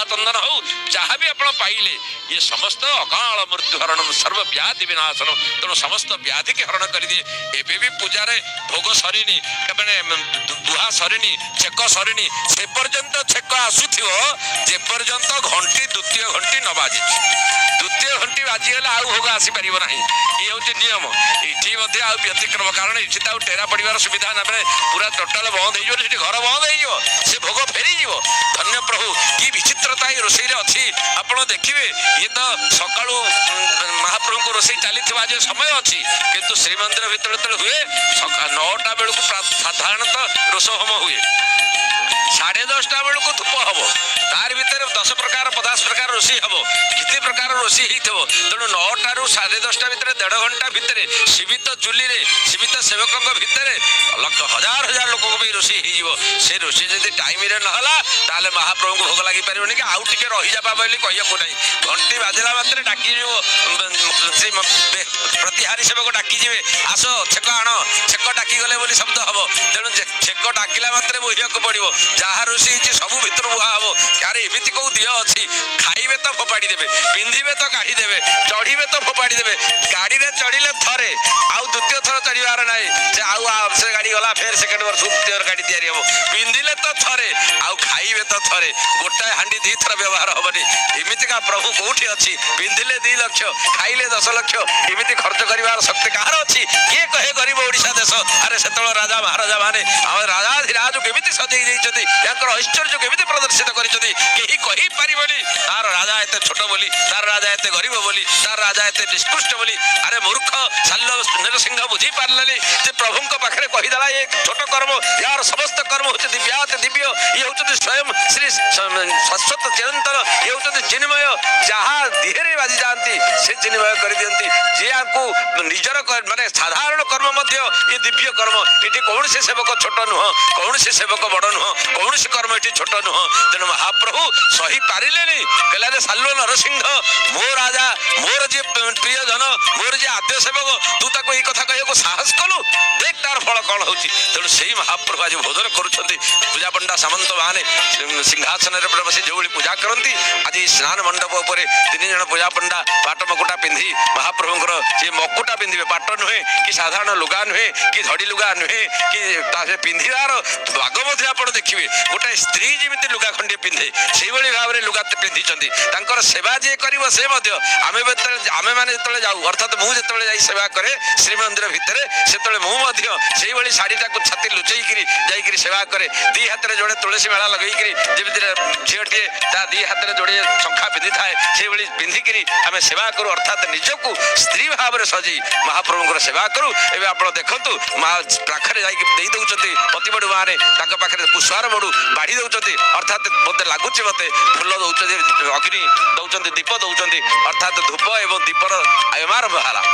महाचंदन हो जहाँ भी आप पाइले ये समस्त अकाल मृत्यु हरण सर्व व्याधि विनाशन तेणु समस्त व्याधि की हरण कर दिए एबे भी पूजा रे भोग सरीनी बुहा सरीनी छेक सरीनी से पर्यंत छेक आसुथिव जे पर्यंत घंटी द्वितीय घंटी न बाजी द्वितीय घंटी बाजीगले आउ भोग आसी पारिबो नाही ये होची नियम इठी मध्ये आउ व्यतिक्रम कारण इठी ताउ टेरा पड़िबार सुविधा ना पूरा टोटल बंद हो जो घर बंद हो से भोग फेरी जीव धन्य प्रभु कि विचित्रता ये रोषे अच्छी आपण देखिए ये तो सका महाप्रभु को रोषे चली जो समय अच्छी किंतु श्रीमंदिर भर हुए 9टा बेलू साधारणतः रोष होम हुए 10:30 बेलू धूप हम तार भर 10 प्रकार 50 प्रकार रोषे हम कितने प्रकार रोषे हो तेणु 9टा रू 10:30 भितर 1.5 घंटा भितर सीमित चुली सीमित सेवकों भितर हजार हजार लोक भी रोषे से रोषे जब टाइम नहला ताले महाप्रभु को भोग लगी पारे कि आउ टे रही जावा बोली कहू ना घंटी बाजिला मात्र डाकी प्रतिहारी सेवक डाकी आस छेक आण छेक डाकी गले बोली शब्द हम तेणु छेक डाकिला मात्र बोहिया पड़ो जहाँ रोषे सब भितर बुहा हम यार एमती कौ दिह अच्छी खाइबे तो फोपाड़ी देवे पिंधे तो काढ़ी देवे चढ़े तो फोपाड़ी देवे गाड़ी में चढ़ले थरे आउ द्वितीय थर चढ़ार ना से गाड़ी गला फेर सेकेंड वर्ष द्वितीय गाड़ी तैयारी हम पिंधिले तो थरे आउ खाइबे तो थरे गोटाए हांडी 2 थर व्यवहार हेनी एमतीका प्रभु कौटी अच्छी पिंधिले 2 लाख खाइले 10 लाख एमती खर्च कर शक्ति कहार अच्छी किए कहे गरीब ओडिशा देश अरे से राजा महाराजा माने राजाधिराज केमिति सजई देइछथि याकर ऐश्वर्य केमिति प्रदर्शित करिछथि केही कहि परिबनी तार राजा एते छोट बोली तार राजा एते गरीब बोली तार राजा एते निष्कृष्ट बोली अरे मूर्ख साल्लो नरसिंह बुझी पारलेनी जे प्रभुଙ୍କ पाखरे कहिदला ये छोट कर्म यार समस्त कर्म होते दिव्यात दिव्य ये होते स्वयं श्री शाश्वत चिरंतन ये होते चिन्मय जहाँ देहरे बाजी जाती से चिन्मय कर दियंती जे आकु निजर माने साधारण कर्म मध्य ये दिव्य कर्म ये कौन से सेवक छोट नुह कौन से सेवक बड़ नुह कौन से कर्म ये छोट नुह तेणु महाप्रभु सही पारे कहला साल्लो नरसिंह मो राजा मोर जे प्रिय जन मोर जे आद्य सेवक तू ताको ये कथा कहको साहस कलु देख तार फल कौन हो तेणु से महाप्रभु आज भोजन करुँच पूजा पंडा सामंत माने सिंहासन बसी जो पूजा करती आज स्नान मंडप उपर 3 जन पूजा पंडा पाट मकुटा पिंधि महाप्रभुंर जे मकुटा पिंधे पाट नुहे कि साधारण लुगा नुहे कि धड़ी लुगा नुहे कि पिंधार भाग आप देखिए गोटे स्त्री जमी लुगा खंडे पिंधे से भाव में लुगा पिंधि सेवा जी कर आमे मैंने जो जाऊ अर्थात मुझे जा सेवा करे श्रीमंदिर भितर से मुझे शाढ़ीटा को छाती लुचेकरी जाकि सेवा करे 2 हाथ में जोड़े तुलसी मेला लगेकरी जमी झीटे 2 हाथ में जोड़े शंखा पिंधि थाए से पिंधिकी आम सेवा करूँ अर्थात निजक स्त्री भाव में सजी महाप्रभुंर सेवा करूँ एवं आप देखु माँ पाखे जादे पतिबड़ू माने पाखे कुशुआर बड़ू बाढ़ी दौरान अर्थात मत लगुच मत फूल दौरान अग्नि दौरान दीप दौरान अर्थात धूप एवं दीपर आयमार बहाला।